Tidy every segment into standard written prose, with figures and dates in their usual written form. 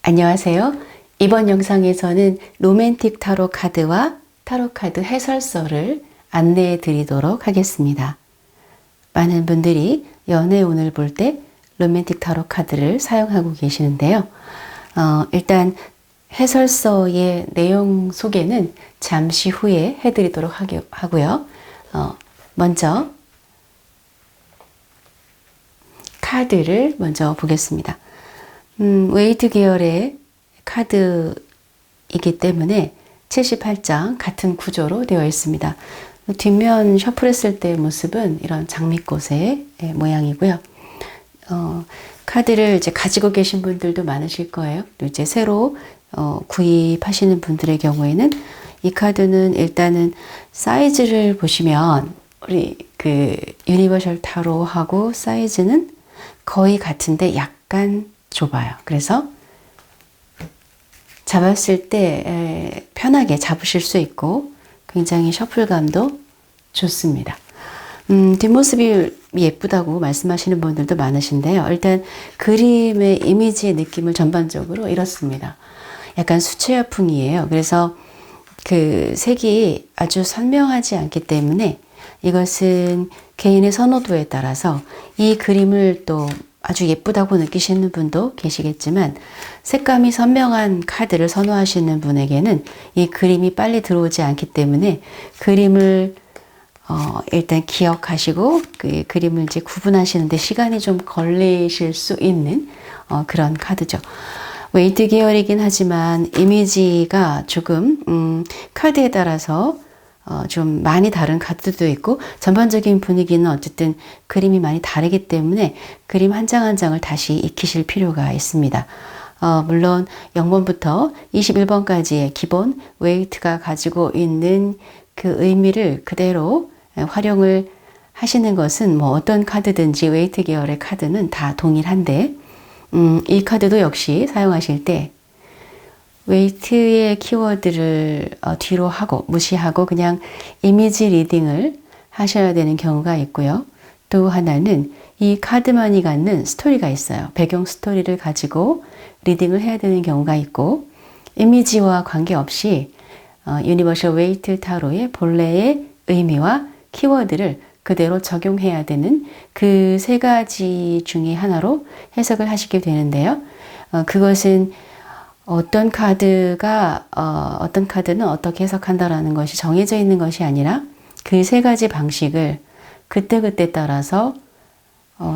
안녕하세요. 이번 영상에서는 로맨틱 타로 카드와 타로 카드 해설서를 안내해 드리도록 하겠습니다. 많은 분들이 연애운을 볼 때 로맨틱 타로 카드를 사용하고 계시는데요. 일단 해설서의 내용 소개는 잠시 후에 해드리도록 하고요. 먼저 카드를 먼저 보겠습니다. 웨이트 계열의 카드이기 때문에 78장 같은 구조로 되어 있습니다. 뒷면 셔플했을 때의 모습은 이런 장미꽃의 모양이고요. 카드를 이제 가지고 계신 분들도 많으실 거예요. 이제 새로 구입하시는 분들의 경우에는 이 카드는 일단은 사이즈를 보시면 우리 유니버셜 타로하고 사이즈는 거의 같은데 약간 좁아요. 그래서 잡았을 때 편하게 잡으실 수 있고 굉장히 셔플감도 좋습니다. 뒷모습이 예쁘다고 말씀하시는 분들도 많으신데요. 일단 그림의 이미지의 느낌을 전반적으로 이렇습니다. 약간 수채화풍이에요. 그래서 그 색이 아주 선명하지 않기 때문에 이것은 개인의 선호도에 따라서 이 그림을 또 아주 예쁘다고 느끼시는 분도 계시겠지만 색감이 선명한 카드를 선호하시는 분에게는 이 그림이 빨리 들어오지 않기 때문에 그림을 일단 기억하시고 그 그림을 이제 구분하시는데 시간이 좀 걸리실 수 있는 그런 카드죠. 웨이트 계열이긴 하지만 이미지가 조금 카드에 따라서 좀 많이 다른 카드도 있고 전반적인 분위기는 어쨌든 그림이 많이 다르기 때문에 그림 한 장 한 장을 다시 익히실 필요가 있습니다. 물론 0번부터 21번까지의 기본 웨이트가 가지고 있는 그 의미를 그대로 활용을 하시는 것은 뭐 어떤 카드든지 웨이트 계열의 카드는 다 동일한데 이 카드도 역시 사용하실 때 웨이트의 키워드를 뒤로 하고 무시하고 그냥 이미지 리딩을 하셔야 되는 경우가 있고요. 또 하나는 이 카드만이 갖는 스토리가 있어요. 배경 스토리를 가지고 리딩을 해야 되는 경우가 있고 이미지와 관계없이 유니버셜 웨이트 타로의 본래의 의미와 키워드를 그대로 적용해야 되는 그 세 가지 중에 하나로 해석을 하시게 되는데요. 그것은 어떤 카드는 어떻게 해석한다라는 것이 정해져 있는 것이 아니라 그 세 가지 방식을 그때그때 따라서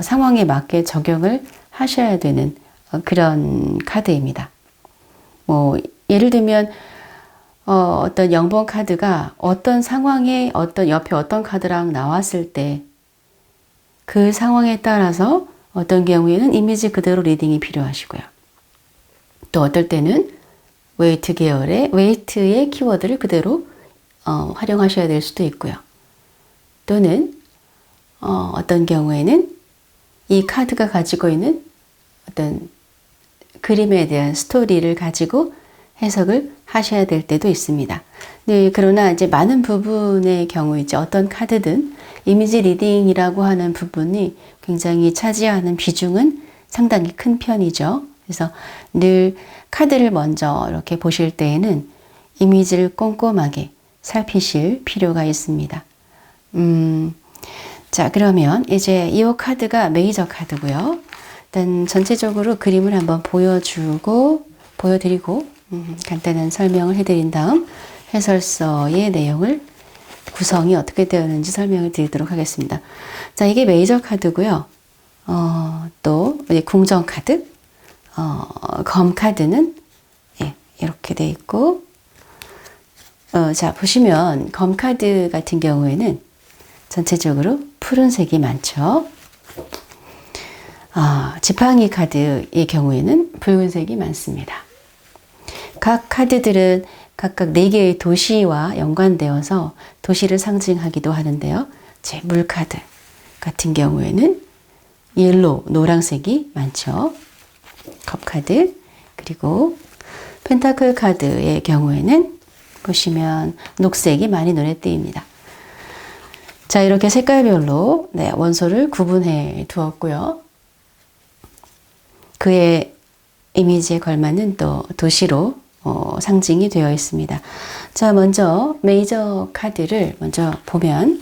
상황에 맞게 적용을 하셔야 되는 그런 카드입니다. 뭐 예를 들면 어떤 0번 카드가 어떤 상황에 옆에 어떤 카드랑 나왔을 때 그 상황에 따라서 어떤 경우에는 이미지 그대로 리딩이 필요하시고요. 또 어떨 때는 웨이트 계열의 웨이트의 키워드를 그대로 활용하셔야 될 수도 있고요. 또는 어떤 경우에는 이 카드가 가지고 있는 어떤 그림에 대한 스토리를 가지고 해석을 하셔야 될 때도 있습니다. 네, 그러나 이제 많은 부분의 경우 이제 어떤 카드든 이미지 리딩이라고 하는 부분이 굉장히 차지하는 비중은 상당히 큰 편이죠. 그래서 늘 카드를 먼저 이렇게 보실 때에는 이미지를 꼼꼼하게 살피실 필요가 있습니다. 자, 그러면 이제 이 카드가 메이저 카드고요. 일단 전체적으로 그림을 한번 보여드리고 간단한 설명을 해드린 다음 해설서의 내용을 구성이 어떻게 되었는지 설명을 드리도록 하겠습니다. 자, 이게 메이저 카드고요. 또 궁정 카드, 검 카드는 이렇게 돼 있고, 자 보시면 검 카드 같은 경우에는 전체적으로 푸른색이 많죠. 지팡이 카드의 경우에는 붉은색이 많습니다. 각 카드들은 각각 4개의 도시와 연관되어서 도시를 상징하기도 하는데요. 제 물카드 같은 경우에는 옐로우, 노란색이 많죠. 컵 카드, 그리고 펜타클 카드의 경우에는 보시면 녹색이 많이 눈에 띄입니다. 자, 이렇게 색깔별로 원소를 구분해 두었고요. 그의 이미지에 걸맞는 또 도시로 상징이 되어 있습니다. 자, 먼저 메이저 카드를 먼저 보면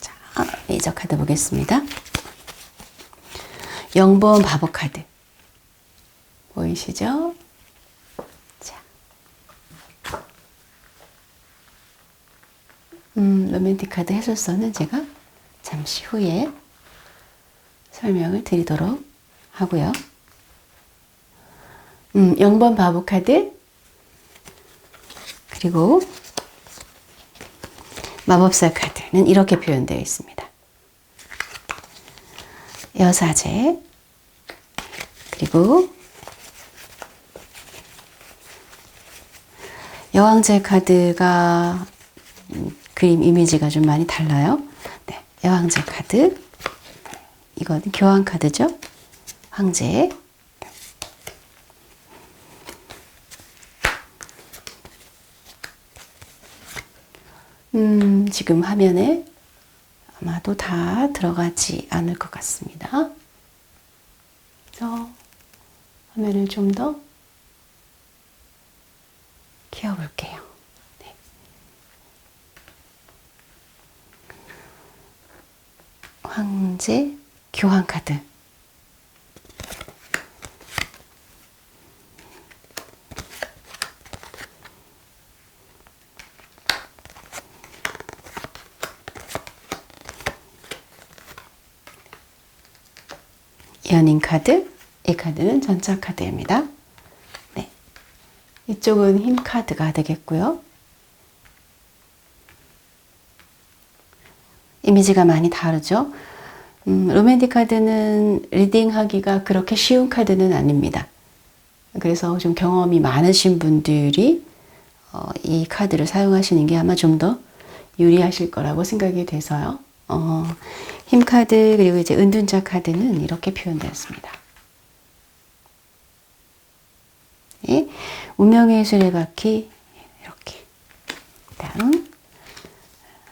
자, 메이저 카드 보겠습니다. 0번 바보 카드 보이시죠? 자, 로맨틱 카드 해설서는 제가 잠시 후에 설명을 드리도록 하고요. 0번 바보 카드, 그리고 마법사 카드는 이렇게 표현되어 있습니다. 여사제, 그리고 여왕제 카드가 그림 이미지가 좀 많이 달라요. 네, 여왕제 카드, 이거는 교황 카드죠. 황제, 지금 화면에 아마도 다 들어가지 않을 것 같습니다. 그래서 화면을 좀 더 키워볼게요. 네. 황제, 교황 카드. 연인 카드, 이 카드는 전차 카드입니다. 네. 이쪽은 힘 카드가 되겠고요. 이미지가 많이 다르죠. 로맨틱 카드는 리딩하기가 그렇게 쉬운 카드는 아닙니다. 그래서 좀 경험이 많으신 분들이 이 카드를 사용하시는 게 아마 좀 더 유리하실 거라고 생각이 돼서요. 힘 카드, 그리고 이제 은둔자 카드는 이렇게 표현되었습니다. 예, 운명의 수레바퀴 이렇게. 다음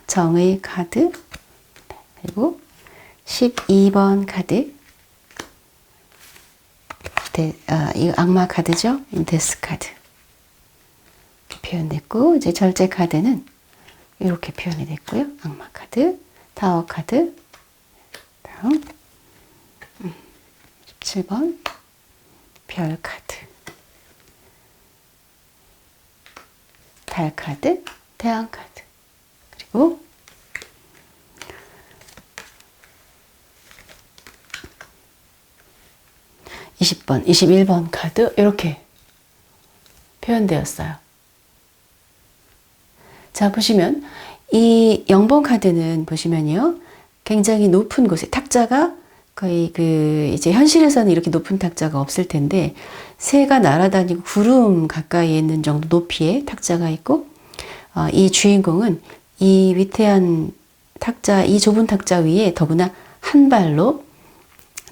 정의 카드, 그리고 12번 카드, 이거 악마 카드죠. 데스 카드 표현됐고, 이제 절제 카드는 이렇게 표현이 됐고요. 악마 카드, 타워 카드, 다음 17번 별 카드, 달 카드, 태양 카드, 그리고 20번, 21번 카드 이렇게 표현되었어요. 자, 보시면 이 0번 카드는 보시면요, 굉장히 높은 곳에 탁자가 거의 이제 현실에서는 이렇게 높은 탁자가 없을 텐데, 새가 날아다니고 구름 가까이에 있는 정도 높이의 탁자가 있고, 이 주인공은 이 위태한 탁자, 이 좁은 탁자 위에 더구나 한 발로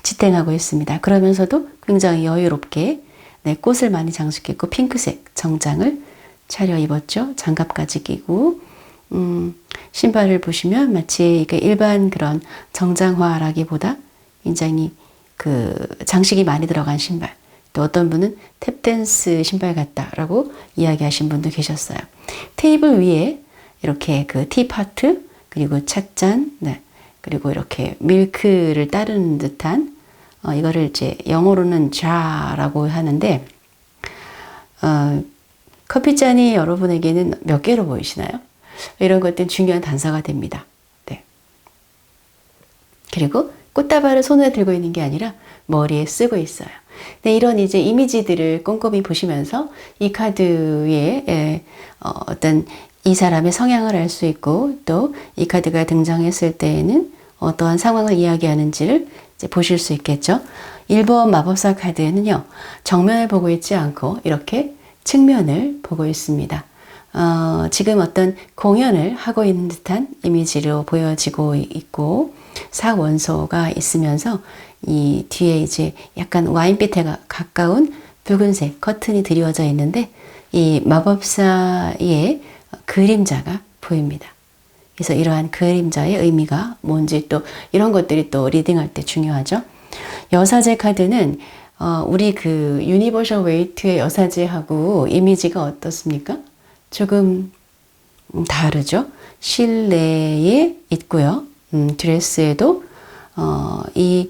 지탱하고 있습니다. 그러면서도 굉장히 여유롭게, 네, 꽃을 많이 장식했고 핑크색 정장을 차려입었죠. 장갑까지 끼고, 신발을 보시면 마치 일반 그런 정장화라기보다 굉장히 장식이 많이 들어간 신발, 또 어떤 분은 탭댄스 신발 같다라고 이야기하신 분도 계셨어요. 테이블 위에 이렇게 티파트, 그리고 찻잔, 네, 그리고 이렇게 밀크를 따르는 듯한, 이거를 이제 영어로는 자라고 하는데, 커피잔이 여러분에게는 몇 개로 보이시나요? 이런 것들은 중요한 단서가 됩니다. 네. 그리고 꽃다발을 손에 들고 있는 게 아니라 머리에 쓰고 있어요. 네, 이런 이제 이미지들을 꼼꼼히 보시면서 이 카드에 어떤 이 사람의 성향을 알 수 있고, 또 이 카드가 등장했을 때에는 어떠한 상황을 이야기하는지를 이제 보실 수 있겠죠. 1번 마법사 카드에는요, 정면을 보고 있지 않고 이렇게 측면을 보고 있습니다. 지금 어떤 공연을 하고 있는 듯한 이미지로 보여지고 있고, 사원소가 있으면서 이 뒤에 이제 약간 와인빛에 가까운 붉은색 커튼이 드리워져 있는데, 이 마법사의 그림자가 보입니다. 그래서 이러한 그림자의 의미가 뭔지 또 이런 것들이 또 리딩할 때 중요하죠. 여사제 카드는 우리 그 유니버셜 웨이트의 여사제하고 이미지가 어떻습니까? 조금 다르죠. 실내에 있고요. 드레스에도 이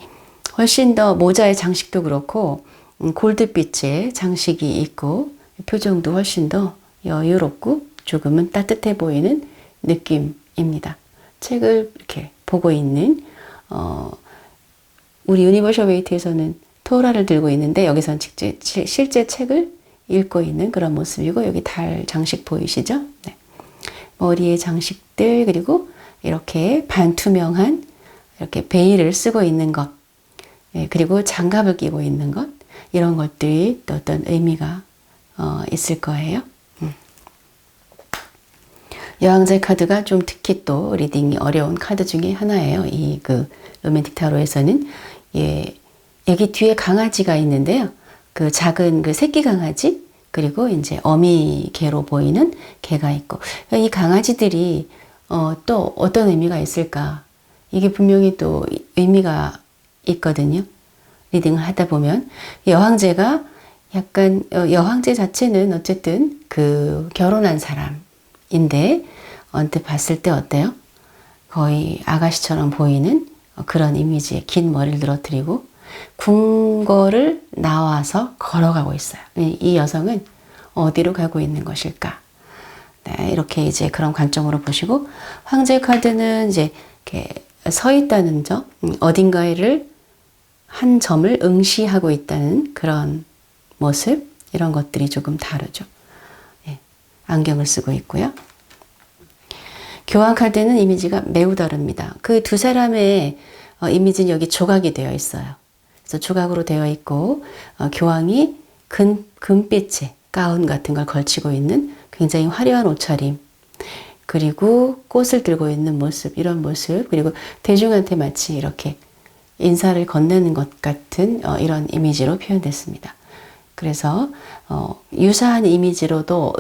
훨씬 더 모자의 장식도 그렇고 골드빛의 장식이 있고 표정도 훨씬 더 여유롭고 조금은 따뜻해 보이는 느낌입니다. 책을 이렇게 보고 있는 우리 유니버셜 웨이트에서는 토라를 들고 있는데 여기서는 실제 책을 읽고 있는 그런 모습이고 여기 달 장식 보이시죠? 네. 머리에 장식들 그리고 이렇게 반투명한 이렇게 베일을 쓰고 있는 것 그리고 장갑을 끼고 있는 것 이런 것들이 또 어떤 의미가 있을 거예요. 여왕제 카드가 좀 특히 또 리딩이 어려운 카드 중에 하나예요. 이 그 로맨틱 타로에서는 여기 뒤에 강아지가 있는데요. 그 작은 그 새끼 강아지 그리고 이제 어미 개로 보이는 개가 있고 이 강아지들이 또 어떤 의미가 있을까? 이게 분명히 또 의미가 있거든요. 리딩을 하다 보면 여왕제가 약간 여왕제 자체는 어쨌든 그 결혼한 사람인데 언뜻 봤을 때 어때요? 거의 아가씨처럼 보이는 그런 이미지에 긴 머리를 늘어뜨리고 궁궐을 나와서 걸어가고 있어요. 이 여성은 어디로 가고 있는 것일까? 네, 이렇게 이제 그런 관점으로 보시고 황제 카드는 이제 이렇게 서 있다는 점, 어딘가에를 한 점을 응시하고 있다는 그런 모습 이런 것들이 조금 다르죠. 네, 안경을 쓰고 있고요. 교황 카드는 이미지가 매우 다릅니다. 그 두 사람의 이미지는 여기 조각이 되어 있어요. 그래서 조각으로 되어 있고 교황이 금빛의 가운 같은 걸 걸치고 있는 굉장히 화려한 옷차림 그리고 꽃을 들고 있는 모습 이런 모습 그리고 대중한테 마치 이렇게 인사를 건네는 것 같은 이런 이미지로 표현됐습니다. 그래서 유사한 이미지로도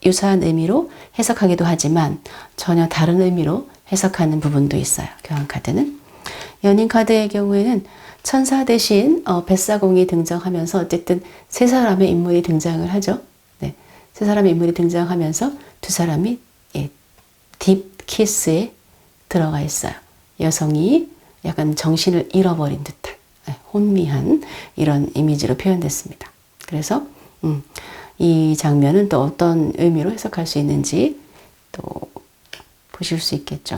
유사한 의미로 해석하기도 하지만 전혀 다른 의미로 해석하는 부분도 있어요. 교황 카드는. 연인 카드의 경우에는 천사 대신 뱃사공이 등장하면서 어쨌든 세 사람의 인물이 등장을 하죠. 네, 세 사람의 인물이 등장하면서 두 사람이 딥 키스에 들어가 있어요. 여성이 약간 정신을 잃어버린 듯한 혼미한 이런 이미지로 표현됐습니다. 그래서 이 장면은 또 어떤 의미로 해석할 수 있는지 또 보실 수 있겠죠.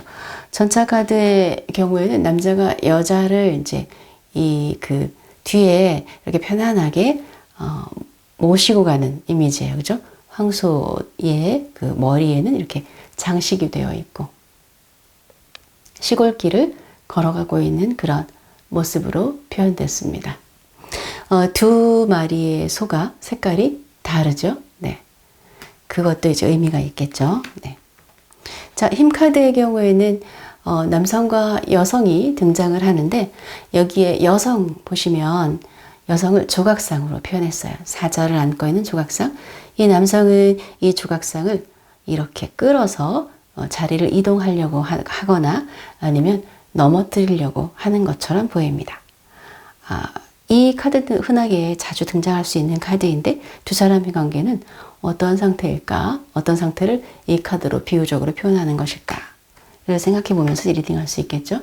전차 카드의 경우에는 남자가 여자를 이제 이 그 뒤에 이렇게 편안하게 모시고 가는 이미지예요. 그죠? 황소의 그 머리에는 이렇게 장식이 되어 있고 시골길을 걸어가고 있는 그런 모습으로 표현됐습니다. 두 마리의 소가 색깔이 다르죠. 네. 그것도 이제 의미가 있겠죠. 네. 자, 힘 카드의 경우에는 남성과 여성이 등장을 하는데 여기에 여성 보시면 여성을 조각상으로 표현했어요. 사자를 안고 있는 조각상. 이 남성은 이 조각상을 이렇게 끌어서 자리를 이동하려고 하거나 아니면 넘어뜨리려고 하는 것처럼 보입니다. 이 카드는 흔하게 자주 등장할 수 있는 카드인데 두 사람의 관계는 어떠한 상태일까? 어떤 상태를 이 카드로 비유적으로 표현하는 것일까? 를 생각해 보면서 리딩할 수 있겠죠.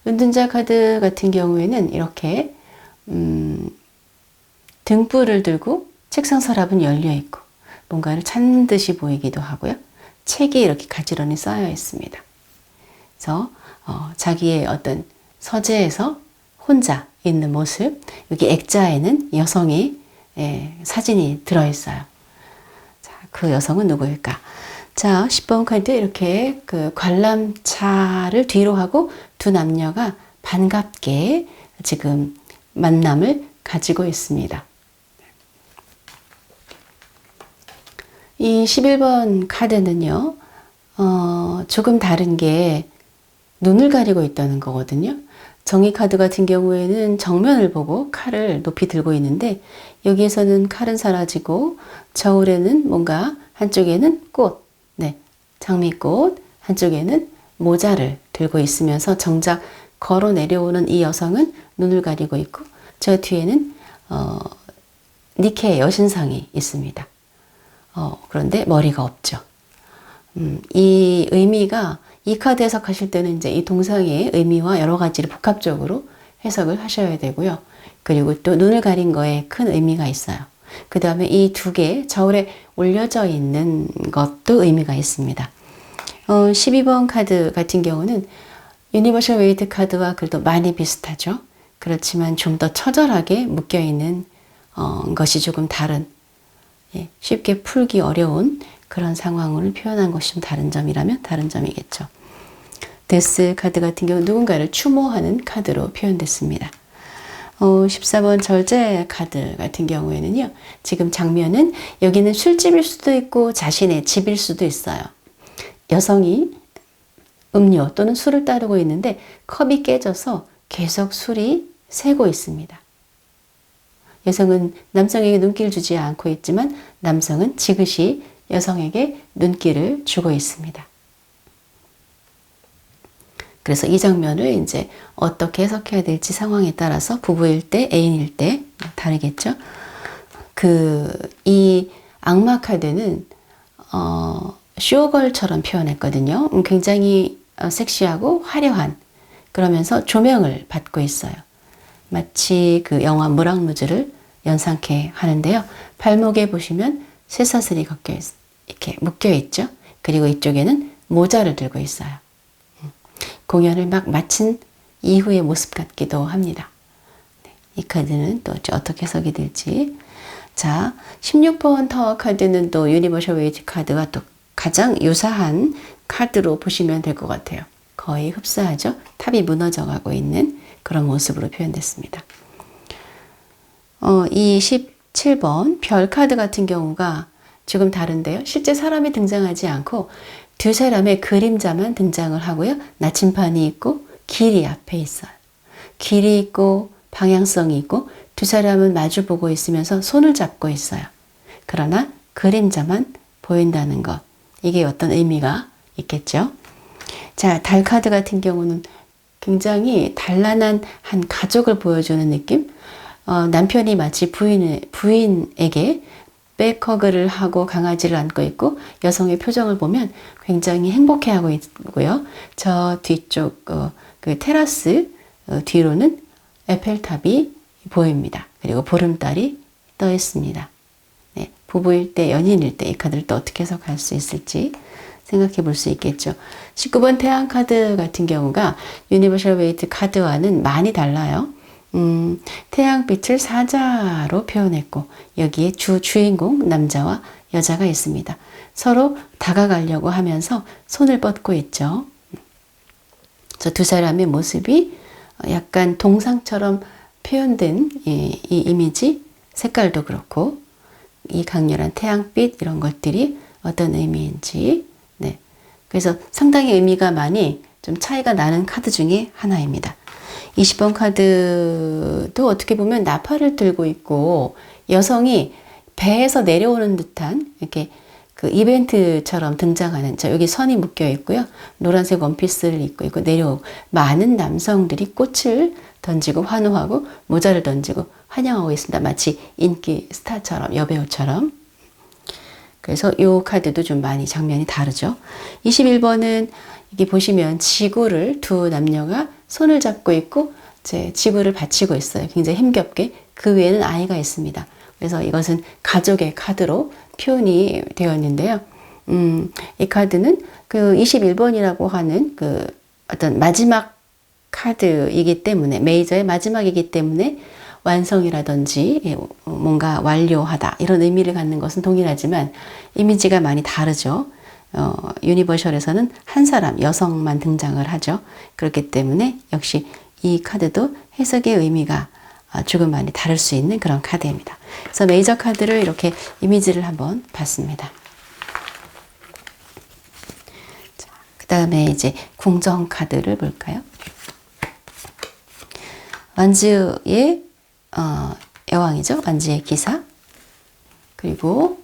은둔자 카드 같은 경우에는 이렇게 등불을 들고 책상 서랍은 열려 있고 뭔가를 찾는 듯이 보이기도 하고요. 책이 이렇게 가지런히 쌓여 있습니다. 그래서 자기의 어떤 서재에서 혼자 있는 모습, 여기 액자에는 여성의 사진이 들어있어요. 자, 그 여성은 누구일까? 자, 10번 카드 이렇게 그 관람차를 뒤로 하고 두 남녀가 반갑게 지금 만남을 가지고 있습니다. 이 11번 카드는요, 조금 다른 게 눈을 가리고 있다는 거거든요. 정의 카드 같은 경우에는 정면을 보고 칼을 높이 들고 있는데 여기에서는 칼은 사라지고 저울에는 뭔가 한쪽에는 꽃, 네, 장미꽃, 한쪽에는 모자를 들고 있으면서 정작 걸어 내려오는 이 여성은 눈을 가리고 있고 저 뒤에는 니케의 여신상이 있습니다. 그런데 머리가 없죠. 이 의미가 이 카드 해석하실 때는 이제 이 동상의 의미와 여러 가지를 복합적으로 해석을 하셔야 되고요. 그리고 또 눈을 가린 거에 큰 의미가 있어요. 그 다음에 이 두 개 저울에 올려져 있는 것도 의미가 있습니다. 12번 카드 같은 경우는 유니버셜 웨이트 카드와 그래도 많이 비슷하죠. 그렇지만 좀 더 처절하게 묶여있는 것이 조금 다른, 쉽게 풀기 어려운 그런 상황을 표현한 것이 좀 다른 점이라면 다른 점이겠죠. 데스 카드 같은 경우 누군가를 추모하는 카드로 표현됐습니다. 14번 절제 카드 같은 경우에는요. 지금 장면은 여기는 술집일 수도 있고 자신의 집일 수도 있어요. 여성이 음료 또는 술을 따르고 있는데 컵이 깨져서 계속 술이 새고 있습니다. 여성은 남성에게 눈길을 주지 않고 있지만 남성은 지그시 여성에게 눈길을 주고 있습니다. 그래서 이 장면을 이제 어떻게 해석해야 될지 상황에 따라서 부부일 때, 애인일 때 다르겠죠. 이 악마 카드는 쇼걸처럼 표현했거든요. 굉장히 섹시하고 화려한, 그러면서 조명을 받고 있어요. 마치 그 영화 무랑루즈를 연상케 하는데요. 발목에 보시면 쇠사슬이 이렇게 묶여 있죠. 그리고 이쪽에는 모자를 들고 있어요. 공연을 막 마친 이후의 모습 같기도 합니다. 이 카드는 또 어떻게 해석이 될지. 자, 16번 타워 카드는 또 유니버셜 웨이트 카드와 또 가장 유사한 카드로 보시면 될 것 같아요. 거의 흡사하죠. 탑이 무너져 가고 있는 그런 모습으로 표현됐습니다. 이 17번 별 카드 같은 경우가 조금 다른데요. 실제 사람이 등장하지 않고 두 사람의 그림자만 등장을 하고요. 나침판이 있고 길이 앞에 있어요. 길이 있고 방향성이 있고 두 사람은 마주보고 있으면서 손을 잡고 있어요. 그러나 그림자만 보인다는 것. 이게 어떤 의미가 있겠죠. 자, 달 카드 같은 경우는 굉장히 단란한 한 가족을 보여주는 느낌. 남편이 마치 부인에게 백허그를 하고 강아지를 안고 있고 여성의 표정을 보면 굉장히 행복해하고 있고요. 저 뒤쪽 그 테라스 뒤로는 에펠탑이 보입니다. 그리고 보름달이 떠 있습니다. 네, 부부일 때, 연인일 때 이 카드를 또 어떻게 해석할 수 있을지 생각해 볼 수 있겠죠. 19번 태양 카드 같은 경우가 유니버셜 웨이트 카드와는 많이 달라요. 태양빛을 사자로 표현했고 여기에 주인공 남자와 여자가 있습니다. 서로 다가가려고 하면서 손을 뻗고 있죠. 저 두 사람의 모습이 약간 동상처럼 표현된 이 이미지, 색깔도 그렇고 이 강렬한 태양빛 이런 것들이 어떤 의미인지, 네. 그래서 상당히 의미가 많이 좀 차이가 나는 카드 중에 하나입니다. 20번 카드도 어떻게 보면 나팔을 들고 있고 여성이 배에서 내려오는 듯한 이렇게 그 이벤트처럼 등장하는, 자 여기 선이 묶여 있고요. 노란색 원피스를 입고 있고 내려오고 많은 남성들이 꽃을 던지고 환호하고 모자를 던지고 환영하고 있습니다. 마치 인기 스타처럼, 여배우처럼. 그래서 이 카드도 좀 많이 장면이 다르죠. 21번은 여기 보시면 지구를 두 남녀가 손을 잡고 있고 이제 지구를 받치고 있어요. 굉장히 힘겹게. 그 위에는 아이가 있습니다. 그래서 이것은 가족의 카드로 표현이 되어 있는데요. 이 카드는 그 21번이라고 하는 그 어떤 마지막 카드이기 때문에, 메이저의 마지막이기 때문에 완성이라든지 뭔가 완료하다 이런 의미를 갖는 것은 동일하지만 이미지가 많이 다르죠. 유니버셜에서는 한 사람, 여성만 등장을 하죠. 그렇기 때문에 역시 이 카드도 해석의 의미가 조금 많이 다를 수 있는 그런 카드입니다. 그래서 메이저 카드를 이렇게 이미지를 한번 봤습니다. 그 다음에 이제 궁정 카드를 볼까요? 완즈의 여왕이죠. 완즈의 기사. 그리고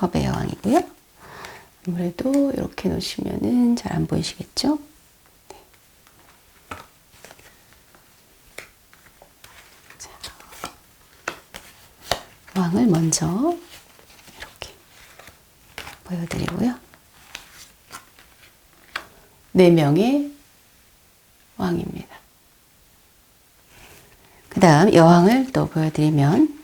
컵의 여왕이고요. 아무래도 이렇게 놓으시면은 잘 안 보이시겠죠? 네. 자, 왕을 먼저 이렇게 보여드리고요. 4명의 왕입니다. 그 다음 여왕을 또 보여드리면